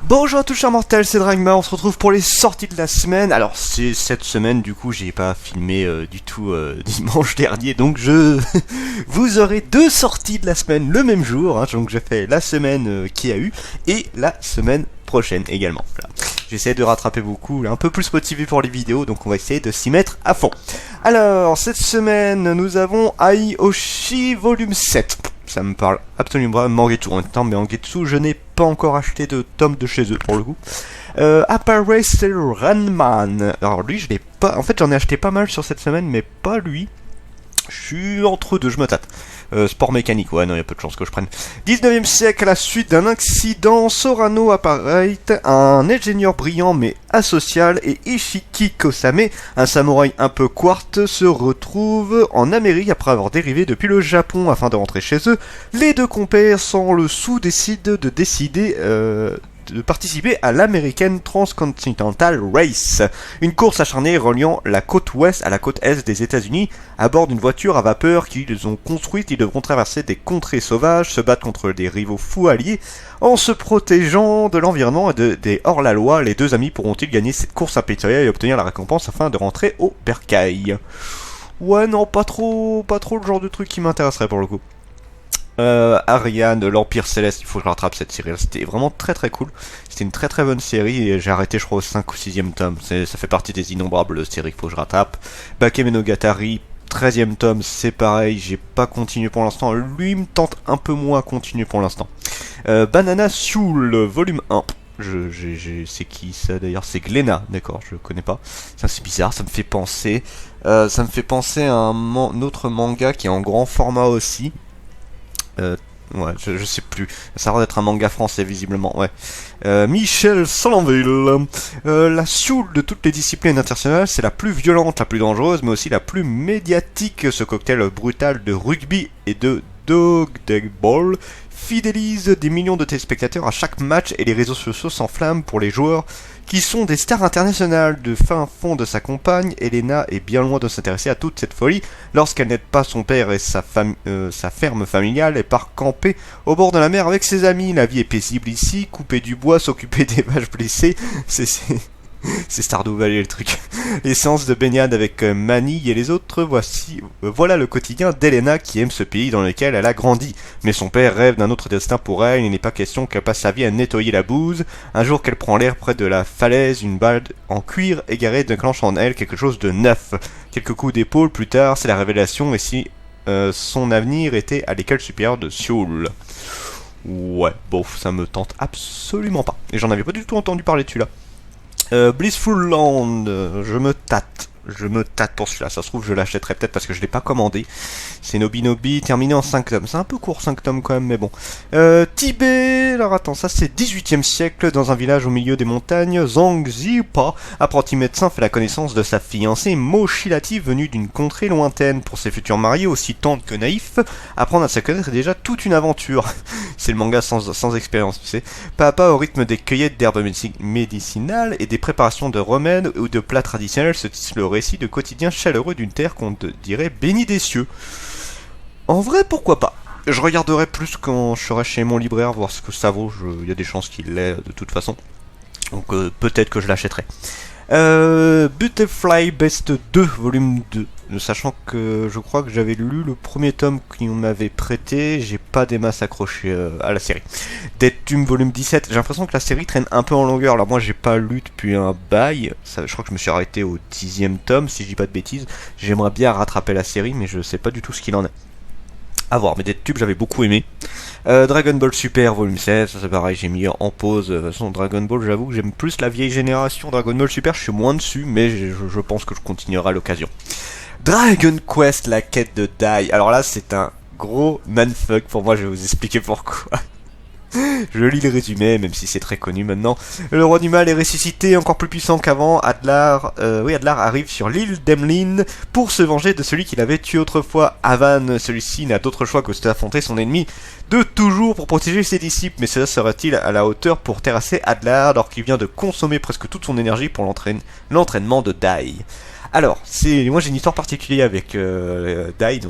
Bonjour à tous chers mortels, c'est Dragma, on se retrouve pour les sorties de la semaine. Alors c'est cette semaine, du coup j'ai pas filmé du tout dimanche dernier, donc vous aurez deux sorties de la semaine le même jour, hein, donc je fais la semaine qui a eu et la semaine prochaine également. Voilà. J'essaie de rattraper beaucoup, un peu plus motivé pour les vidéos, donc on va essayer de s'y mettre à fond. Alors cette semaine nous avons Aioshi Volume 7. Ça me parle absolument pas. Mangetsu en même temps, mais Mangetsu, je n'ai pas encore acheté de tome de chez eux pour le coup. Apparaît Ranman. Alors lui, je l'ai pas. En fait, j'en ai acheté pas mal sur cette semaine, mais pas lui. Je suis entre deux, je me tâte. Sport mécanique, ouais, non, il y a peu de chances que je prenne. 19e siècle, à la suite d'un accident, Sorano apparaît, un ingénieur brillant mais asocial, et Ishiki Kosame, un samouraï un peu quarte, se retrouve en Amérique après avoir dérivé depuis le Japon afin de rentrer chez eux. Les deux compères, sans le sou, décident de participer à l'American Transcontinental Race, une course acharnée reliant la côte ouest à la côte est des États-Unis. À bord d'une voiture à vapeur qu'ils ont construite, ils devront traverser des contrées sauvages, se battre contre des rivaux fous alliés. En se protégeant de l'environnement et des hors-la-loi, les deux amis pourront-ils gagner cette course impétueuse et obtenir la récompense afin de rentrer au bercail. Ouais, non, pas trop le genre de truc qui m'intéresserait pour le coup. Ariane, l'Empire Céleste, il faut que je rattrape cette série, c'était vraiment très très cool, c'était une très très bonne série et j'ai arrêté je crois au 5 ou 6ème tome, ça fait partie des innombrables séries qu'il faut que je rattrape. Bakemenogatari, 13ème tome, c'est pareil, j'ai pas continué pour l'instant, lui me tente un peu moins à continuer pour l'instant. Banana Soul, volume 1. C'est qui ça d'ailleurs? C'est Glénat, d'accord, je connais pas. C'est bizarre, ça me fait penser à un autre manga qui est en grand format aussi. Ouais, je sais plus. Ça a l'air d'être un manga français, visiblement, ouais. Michel Salanville. La Soul de toutes les disciplines internationales, c'est la plus violente, la plus dangereuse, mais aussi la plus médiatique. Ce cocktail brutal de rugby et de dodgeball fidélise des millions de téléspectateurs à chaque match et les réseaux sociaux s'enflamment pour les joueurs qui sont des stars internationales. De fin fond de sa compagne, Elena est bien loin de s'intéresser à toute cette folie lorsqu'elle n'aide pas son père et sa ferme familiale et part camper au bord de la mer avec ses amis. La vie est paisible ici, couper du bois, s'occuper des vaches blessées, c'est Stardew Valley le truc. Les séances de baignade avec Manny et les autres, voilà le quotidien d'Elena qui aime ce pays dans lequel elle a grandi. Mais son père rêve d'un autre destin pour elle, il n'est pas question qu'elle passe sa vie à nettoyer la bouse. Un jour qu'elle prend l'air près de la falaise, une balle en cuir égarée déclenche en elle quelque chose de neuf. Quelques coups d'épaule plus tard, c'est la révélation et si son avenir était à l'école supérieure de Séoul. Ouais, bof, ça me tente absolument pas. Et j'en avais pas du tout entendu parler dessus là. Blissful Land, je me tâte pour celui-là, ça se trouve je l'achèterai peut-être parce que je l'ai pas commandé. C'est Nobinobi, terminé en 5 tomes, c'est un peu court 5 tomes quand même mais bon. Tibet, alors attends, ça c'est 18e siècle, dans un village au milieu des montagnes, Zhang Zipa, apprenti médecin, fait la connaissance de sa fiancée Moshilati, venue d'une contrée lointaine. Pour ses futurs mariés, aussi tendres que naïfs, apprendre à se connaître est déjà toute une aventure. C'est le manga sans expérience, tu sais. Papa, au rythme des cueillettes d'herbes médicinales et des préparations de remèdes ou de plats traditionnels, se tisse le récit de quotidien chaleureux d'une terre qu'on dirait bénie des cieux. En vrai, pourquoi pas? Je regarderai plus quand je serai chez mon libraire, voir ce que ça vaut. Il y a des chances qu'il l'ait de toute façon. Donc peut-être que je l'achèterai. Butterfly Best 2, volume 2. Sachant que je crois que j'avais lu le premier tome qu'on m'avait prêté, j'ai pas des masses accrochées à la série. Deadtum volume 17, j'ai l'impression que la série traîne un peu en longueur. Alors moi j'ai pas lu depuis un bail, je crois que je me suis arrêté au 10e tome si je dis pas de bêtises. J'aimerais bien rattraper la série mais je sais pas du tout ce qu'il en est. À voir, mais Deadtum j'avais beaucoup aimé. Dragon Ball Super volume 16, ça c'est pareil, j'ai mis en pause. De toute façon Dragon Ball, j'avoue que j'aime plus la vieille génération. Dragon Ball Super je suis moins dessus mais je pense que je continuerai à l'occasion. Dragon Quest, la quête de Dai. Alors là, c'est un gros manfuck pour moi, je vais vous expliquer pourquoi. Je lis le résumé, même si c'est très connu maintenant. Le roi du mal est ressuscité, encore plus puissant qu'avant. Adlar arrive sur l'île d'Emlyn pour se venger de celui qu'il avait tué autrefois. Avan, celui-ci n'a d'autre choix que d'affronter son ennemi de toujours pour protéger ses disciples. Mais cela sera-t-il à la hauteur pour terrasser Adlar alors qu'il vient de consommer presque toute son énergie pour l'entraînement de Dai? Alors, moi j'ai une histoire particulière avec Dai,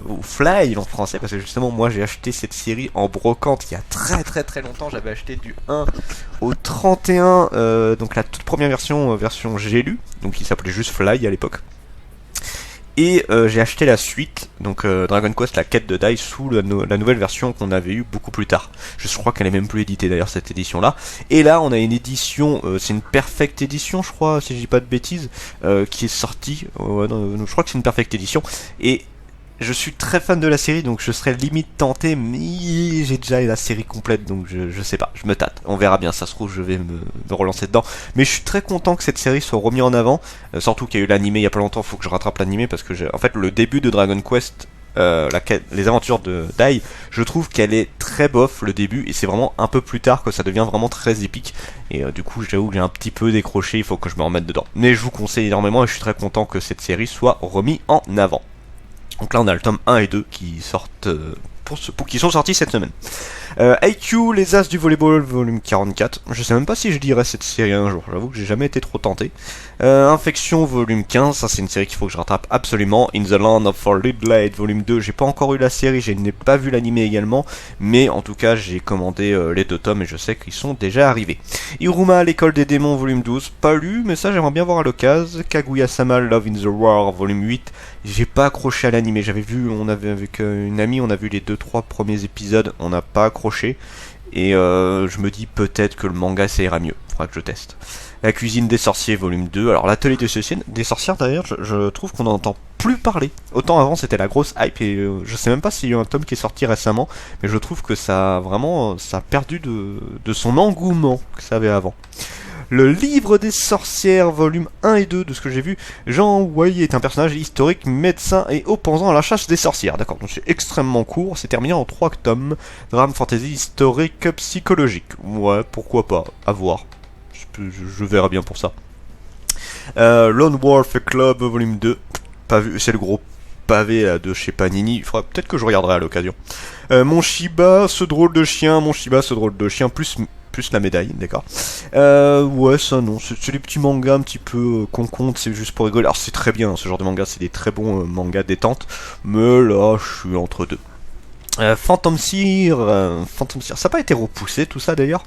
ou Fly en français, parce que justement moi j'ai acheté cette série en brocante il y a très très très longtemps. J'avais acheté du 1 au 31, donc la toute première version j'ai lu, donc il s'appelait juste Fly à l'époque. Et j'ai acheté la suite, donc Dragon Quest, la quête de Dai, sous la nouvelle version qu'on avait eue beaucoup plus tard. Je crois qu'elle est même plus éditée d'ailleurs, cette édition-là. Et là, on a une édition, c'est une perfect édition, je crois, si je dis pas de bêtises, qui est sortie. Je crois que c'est une perfect édition. Et je suis très fan de la série, donc je serais limite tenté, mais j'ai déjà la série complète, donc je sais pas, je me tâte. On verra bien, ça se trouve, je vais me relancer dedans. Mais je suis très content que cette série soit remise en avant, surtout qu'il y a eu l'animé il y a pas longtemps, faut que je rattrape l'animé, parce que en fait, le début de Dragon Quest, les aventures de Dai, je trouve qu'elle est très bof le début, et c'est vraiment un peu plus tard que ça devient vraiment très épique. Et du coup, j'avoue que j'ai un petit peu décroché, il faut que je me remette dedans. Mais je vous conseille énormément, et je suis très content que cette série soit remise en avant. Donc là on a le tome 1 et 2 qui sortent qui sont sortis cette semaine. IQ, les As du volleyball, volume 44. Je sais même pas si je lirai cette série un jour, j'avoue que j'ai jamais été trop tenté. Infection, volume 15, ça c'est une série qu'il faut que je rattrape absolument. In the Land of Forlidlight, volume 2, j'ai pas encore eu la série, je n'ai pas vu l'animé également, mais en tout cas j'ai commandé les 2 tomes et je sais qu'ils sont déjà arrivés. Iruma, l'école des démons, volume 12, pas lu, mais ça j'aimerais bien voir à l'occasion. Kaguya-sama, Love in the War, volume 8, j'ai pas accroché à l'animé, j'avais vu, on avait avec une amie, on a vu les 2-3 premiers épisodes, on n'a pas accroché, et je me dis peut-être que le manga ça ira mieux, faudra que je teste. La cuisine des sorciers, volume 2, alors l'atelier des sorcières d'ailleurs, je trouve qu'on n'entend plus parler. Autant avant c'était la grosse hype, et je sais même pas s'il y a un tome qui est sorti récemment, mais je trouve que ça a perdu de son engouement que ça avait avant. Le livre des sorcières, volume 1 et 2, de ce que j'ai vu, Jean Wei est un personnage historique, médecin et opposant à la chasse des sorcières. D'accord, donc c'est extrêmement court, c'est terminé en 3 tomes. Drame fantasy historique psychologique. Ouais, pourquoi pas, à voir. Je verrai bien pour ça. Lone Wolf Club, volume 2, pas vu, c'est le gros pavé là, de chez Panini, il faudra peut-être que je regarderai à l'occasion. Mon Shiba, ce drôle de chien, plus la médaille, d'accord. Ouais, ça non, c'est des petits mangas un petit peu qu'on compte, c'est juste pour rigoler. Alors c'est très bien, ce genre de manga, c'est des très bons mangas détente, mais là, je suis entre deux. Phantom Seer, ça n'a pas été repoussé tout ça d'ailleurs.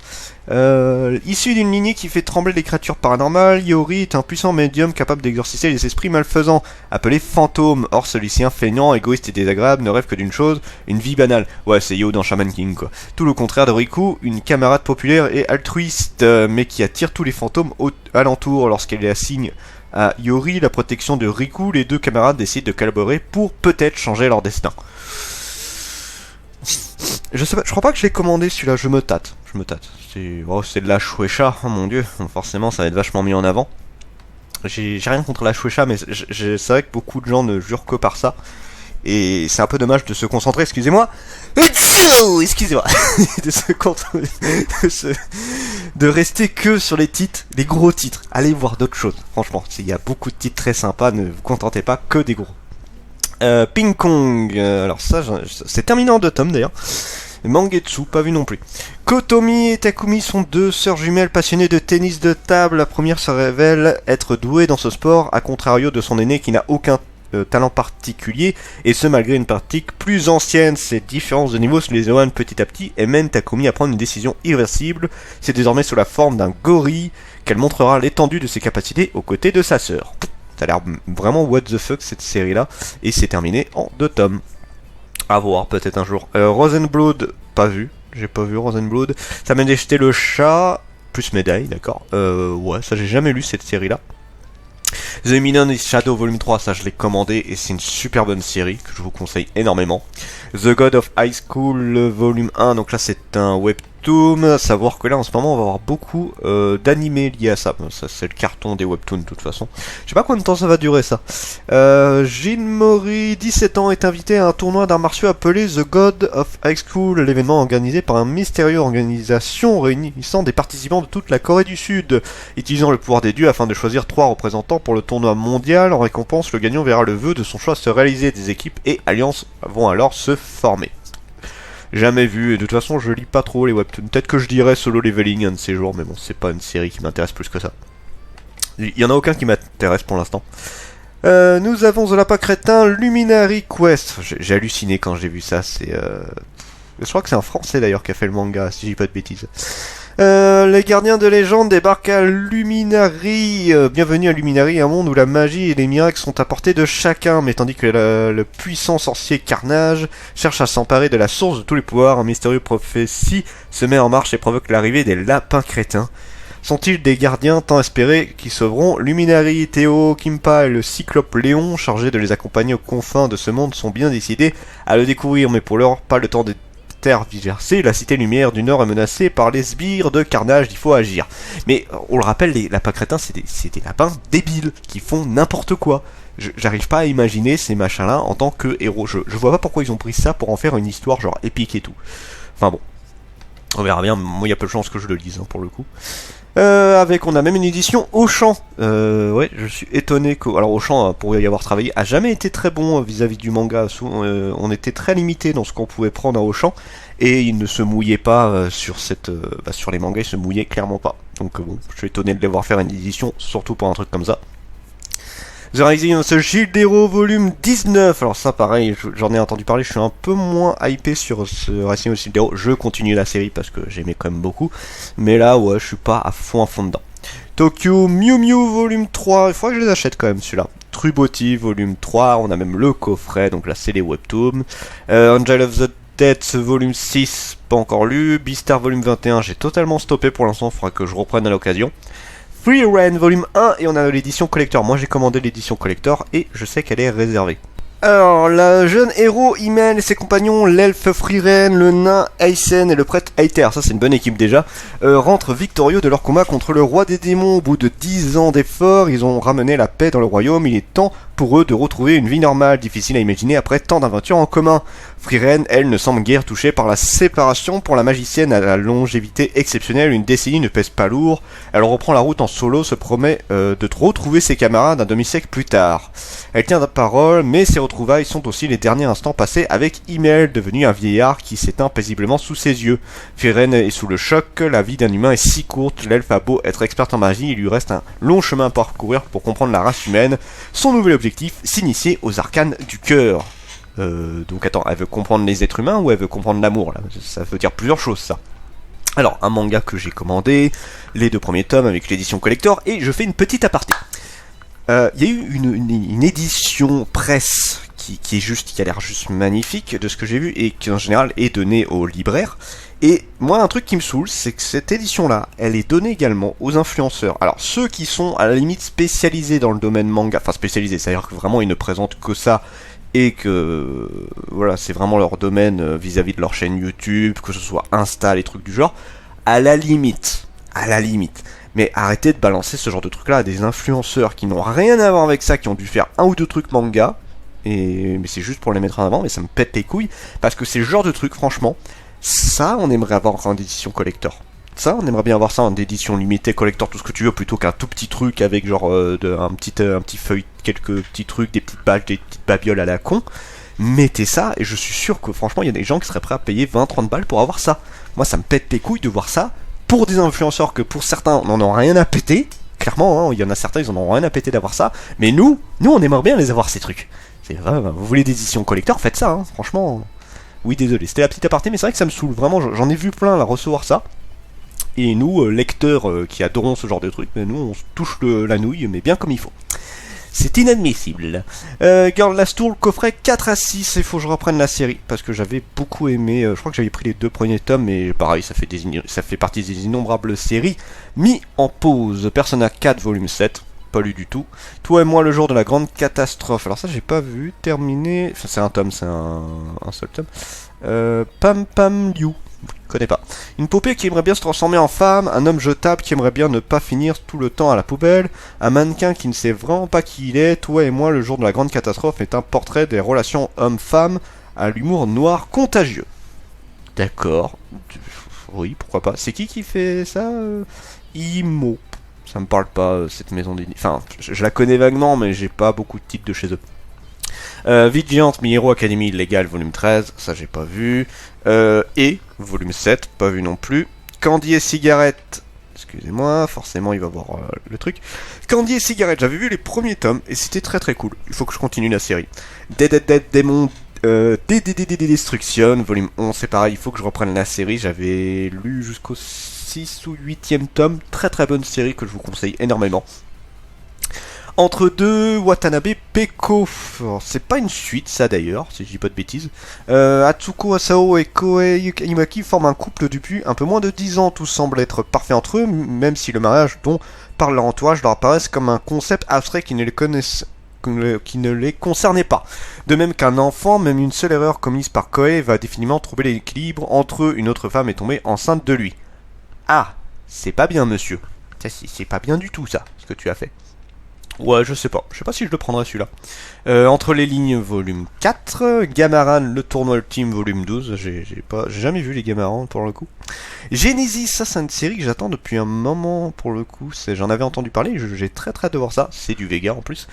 Issu d'une lignée qui fait trembler les créatures paranormales, Yori est un puissant médium capable d'exorciser les esprits malfaisants, appelé fantôme. Or celui-ci, feignant, égoïste et désagréable, ne rêve que d'une chose, une vie banale. Ouais, c'est Yo dans Shaman King quoi. Tout le contraire de Riku, une camarade populaire et altruiste, mais qui attire tous les fantômes alentour. Lorsqu'elle assigne à Yori la protection de Riku, les 2 camarades décident de collaborer pour peut-être changer leur destin. Je sais pas, je crois pas que je l'ai commandé celui-là, je me tâte. C'est de la Shueisha, oh mon dieu, donc forcément ça va être vachement mis en avant. J'ai rien contre la Shueisha, mais c'est vrai que beaucoup de gens ne jurent que par ça. Et c'est un peu dommage de se concentrer, excusez-moi, de rester que sur les titres, les gros titres. Allez voir d'autres choses, franchement, il y a beaucoup de titres très sympas, ne vous contentez pas que des gros. Ping Kong, alors ça, c'est terminé en 2 tomes d'ailleurs. Mangetsu, pas vu non plus. Kotomi et Takumi sont 2 sœurs jumelles passionnées de tennis de table. La première se révèle être douée dans ce sport, à contrario de son aîné qui n'a aucun talent particulier, et ce malgré une pratique plus ancienne. Ces différences de niveau se les éloignent petit à petit et mènent Takumi à prendre une décision irréversible. C'est désormais sous la forme d'un gorille qu'elle montrera l'étendue de ses capacités aux côtés de sa sœur. Ça a l'air vraiment what the fuck cette série là, et c'est terminé en 2 tomes. À voir peut-être un jour. Rosenblood, pas vu, j'ai pas vu Rosenblood. Ça m'a jeté le chat, plus médaille, d'accord. Ouais, ça j'ai jamais lu cette série là. The Minion Shadow volume 3, ça je l'ai commandé et c'est une super bonne série que je vous conseille énormément. The God of High School volume 1, donc là c'est un webtoons, à savoir que là en ce moment on va avoir beaucoup d'animés liés à ça. Ça c'est le carton des webtoons de toute façon. Je sais pas combien de temps ça va durer ça. Jin Mori, 17 ans, est invité à un tournoi d'arts martiaux appelé The God of High School, l'événement organisé par une mystérieuse organisation réunissant des participants de toute la Corée du Sud, utilisant le pouvoir des dieux afin de choisir 3 représentants pour le tournoi mondial. En récompense, le gagnant verra le vœu de son choix se réaliser. Des équipes et alliances vont alors se former. Jamais vu, et de toute façon je lis pas trop les webtoons. Peut-être que je dirais Solo Leveling un de ces jours, mais bon, c'est pas une série qui m'intéresse plus que ça. Il y en a aucun qui m'intéresse pour l'instant. Nous avons The Lapin Crétin, Luminary Quest. J'ai halluciné quand j'ai vu ça, c'est... Je crois que c'est un français d'ailleurs qui a fait le manga, si je dis pas de bêtises. Les gardiens de légende débarquent à Luminary. Bienvenue à Luminary, un monde où la magie et les miracles sont à portée de chacun. Mais tandis que le puissant sorcier Carnage cherche à s'emparer de la source de tous les pouvoirs, un mystérieux prophétie se met en marche et provoque l'arrivée des lapins crétins. Sont-ils des gardiens tant espérés qui sauveront Luminary? Théo, Kimpa et le cyclope Léon, chargés de les accompagner aux confins de ce monde, sont bien décidés à le découvrir. Mais pour l'heure, pas le temps de tergiversé, la cité lumière du Nord est menacée par les sbires de Carnage, il faut agir. Mais on le rappelle, les lapins crétins, c'est des lapins débiles qui font n'importe quoi. J'arrive pas à imaginer ces machins-là en tant que héros. Je vois pas pourquoi ils ont pris ça pour en faire une histoire genre épique et tout. Enfin bon, on verra bien. Moi, il y a peu de chances que je le lise hein, pour le coup. On a même une édition Auchan. Ouais, je suis étonné que... Alors Auchan, pour y avoir travaillé, a jamais été très bon vis-à-vis du manga. On était très limité dans ce qu'on pouvait prendre à Auchan, et il ne se mouillait pas sur les mangas, il se mouillait clairement pas. Donc bon, je suis étonné de les voir faire une édition, surtout pour un truc comme ça. The Rising of the Shield Hero volume 19. Alors ça pareil, j'en ai entendu parler, je suis un peu moins hypé sur ce Rising of the Shield Hero. Je continue la série parce que j'aimais quand même beaucoup. Mais là ouais, je suis pas à fond dedans. Tokyo Mew Mew volume 3. Il faudrait que je les achète quand même celui-là. Truboti volume 3. On a même le coffret, donc là c'est les webtoons. Angel of the Dead volume 6, pas encore lu. Beastar volume 21, j'ai totalement stoppé pour l'instant, il faudra que je reprenne à l'occasion. Free Ren volume 1 et on a l'édition collector. Moi j'ai commandé l'édition collector et je sais qu'elle est réservée. Alors, le jeune héros Himmel et ses compagnons, l'elfe Frieren, le nain Aysen et le prêtre Aether, ça c'est une bonne équipe déjà, rentrent victorieux de leur combat contre le roi des démons. Au bout de 10 ans d'efforts, ils ont ramené la paix dans le royaume. Il est temps pour eux de retrouver une vie normale, difficile à imaginer après tant d'aventures en commun. Frieren, elle, ne semble guère touchée par la séparation. Pour la magicienne à la longévité exceptionnelle, une décennie ne pèse pas lourd. Elle reprend la route en solo, se promet de retrouver ses camarades un demi-siècle plus tard. Elle tient la parole, mais ses retrouvailles sont aussi les derniers instants passés avec Himmel, devenu un vieillard qui s'éteint paisiblement sous ses yeux. Frieren est sous le choc, la vie d'un humain est si courte, l'elfe a beau être experte en magie, il lui reste un long chemin à parcourir pour comprendre la race humaine. Son nouvel objectif, s'initier aux arcanes du cœur. Donc attends, elle veut comprendre les êtres humains ou elle veut comprendre l'amour là? Ça veut dire plusieurs choses ça. Alors, un manga que j'ai commandé, les 2 premiers tomes avec l'édition collector, et je fais une petite aparté. Il y a eu une édition presse qui a l'air juste magnifique de ce que j'ai vu et qui en général est donnée aux libraires. Et moi un truc qui me saoule, c'est que cette édition là, elle est donnée également aux influenceurs. Alors ceux qui sont à la limite spécialisés dans le domaine manga, enfin spécialisés, c'est-à-dire que vraiment ils ne présentent que ça et que voilà, c'est vraiment leur domaine vis-à-vis de leur chaîne YouTube, que ce soit Insta, les trucs du genre, à la limite. Mais arrêtez de balancer ce genre de trucs là à des influenceurs qui n'ont rien à voir avec ça, qui ont dû faire 1 ou 2 trucs manga, mais c'est juste pour les mettre en avant, mais ça me pète les couilles, parce que c'est le genre de truc, franchement, ça on aimerait avoir en édition collector. Ça, on aimerait bien avoir ça en édition limitée, collector, tout ce que tu veux, plutôt qu'un tout petit truc avec genre un petit feuille, quelques petits trucs, des petites badges, des petites babioles à la con. Mettez ça, et je suis sûr que franchement, il y a des gens qui seraient prêts à payer 20-30 balles pour avoir ça. Moi, ça me pète les couilles de voir ça pour des influenceurs que pour certains, on n'en a rien à péter. Clairement, hein, il y en a certains, ils en ont rien à péter d'avoir ça. Mais nous, on aimerait bien les avoir, ces trucs. C'est vrai, vous voulez des éditions collector, faites ça, hein, franchement. Oui, désolé, c'était la petite aparté, mais c'est vrai que ça me saoule. Vraiment, j'en ai vu plein là recevoir ça. Et nous, lecteurs qui adorons ce genre de trucs, nous on se touche la nouille, mais bien comme il faut. C'est inadmissible. Girl Last Tour, coffret 4 à 6, il faut que je reprenne la série, parce que j'avais beaucoup aimé, je crois que j'avais pris les 2 premiers tomes, mais pareil, ça fait partie des innombrables séries mis en pause. Persona 4, volume 7, pas lu du tout. Toi et moi, le jour de la grande catastrophe. Alors ça, j'ai pas vu, terminé, enfin c'est un tome, c'est un seul tome. Pam Pam Liu. Connais pas. Une poupée qui aimerait bien se transformer en femme, un homme jetable qui aimerait bien ne pas finir tout le temps à la poubelle, un mannequin qui ne sait vraiment pas qui il est, toi et moi le jour de la grande catastrophe est un portrait des relations homme-femme à l'humour noir contagieux. D'accord. Oui, pourquoi pas. C'est qui fait ça Imo. Ça me parle pas, cette maison d'édition. Enfin, je la connais vaguement, mais j'ai pas beaucoup de titres de chez eux. Vigilante My Hero Academy Illégal volume 13, ça j'ai pas vu. Et volume 7, pas vu non plus. Candy et Cigarette, excusez-moi, forcément il va voir le truc. Candy et Cigarette, j'avais vu les premiers tomes et c'était très très cool. Il faut que je continue la série. Dead Demon Destruction, volume 11, c'est pareil, il faut que je reprenne la série. J'avais lu jusqu'au 6 ou 8e tome, très très bonne série que je vous conseille énormément. Entre deux, Watanabe Peko. C'est pas une suite, ça d'ailleurs, si je dis pas de bêtises. Atsuko Asao et Kohei Imaki forment un couple depuis un peu moins de 10 ans. Tout semble être parfait entre eux, même si le mariage dont parle leur entourage leur apparaisse comme un concept abstrait qui ne les concernait pas. De même qu'un enfant, même une seule erreur commise par Kohei va définitivement trouver l'équilibre entre eux. Une autre femme est tombée enceinte de lui. Ah, c'est pas bien, monsieur. C'est pas bien du tout, ça, ce que tu as fait. Ouais, je sais pas si je le prendrai celui-là. Entre les lignes, volume 4, Gamaran, le tournoi ultime, volume 12, j'ai jamais vu les Gamarans pour le coup. Genesis, ça c'est une série que j'attends depuis un moment pour le coup, j'en avais entendu parler, j'ai très hâte de voir ça, c'est du Vega en plus.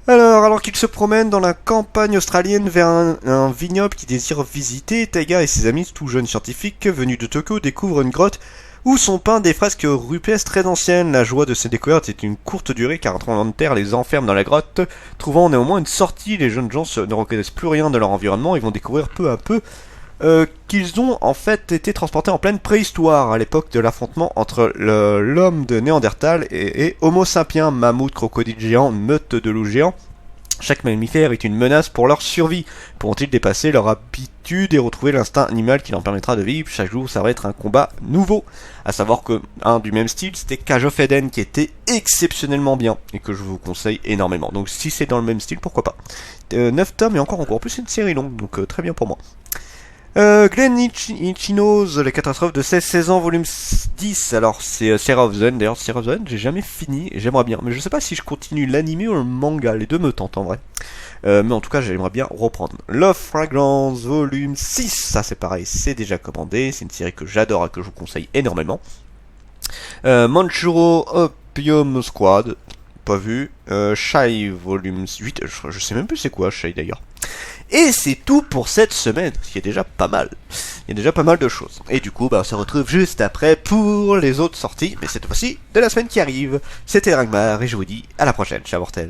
Alors qu'il se promène dans la campagne australienne vers un vignoble qui désire visiter, Taiga et ses amis, tout jeunes scientifiques venus de Tokyo, découvrent une grotte où sont peints des fresques rupestres très anciennes. La joie de ces découvertes est une courte durée car un tremblement de terre les enferme dans la grotte. Trouvant néanmoins une sortie, les jeunes gens ne reconnaissent plus rien de leur environnement et vont découvrir peu à peu qu'ils ont en fait été transportés en pleine préhistoire, à l'époque de l'affrontement entre l'homme de Néandertal et Homo sapiens, mammouth, crocodile géant, meute de loups géants. Chaque mammifère est une menace pour leur survie. Pourront-ils dépasser leur habitude et retrouver l'instinct animal qui leur permettra de vivre? Chaque jour, ça va être un combat nouveau. À savoir que un du même style, c'était Cage of Eden qui était exceptionnellement bien et que je vous conseille énormément. Donc si c'est dans le même style, pourquoi pas. 9 tomes et encore. En plus c'est une série longue, donc très bien pour moi. Glen Ichino's Les catastrophes de 16 ans, volume 10. Alors, c'est Serra of Zen. D'ailleurs, Serra of Zen, j'ai jamais fini et j'aimerais bien. Mais je sais pas si je continue l'anime ou le manga. Les deux me tentent en vrai. Mais en tout cas, j'aimerais bien reprendre. Love Fragrance, volume 6. Ça, c'est pareil, c'est déjà commandé. C'est une série que j'adore et que je vous conseille énormément. Manchuro Opium Squad. Pas vu. Shy, volume 8. Je sais même plus c'est quoi, Shy d'ailleurs. Et c'est tout pour cette semaine, ce qui est déjà pas mal. Il y a déjà pas mal de choses. Et du coup, on se retrouve juste après pour les autres sorties, mais cette fois-ci de la semaine qui arrive. C'était Dragmar et je vous dis à la prochaine, ciao mortel.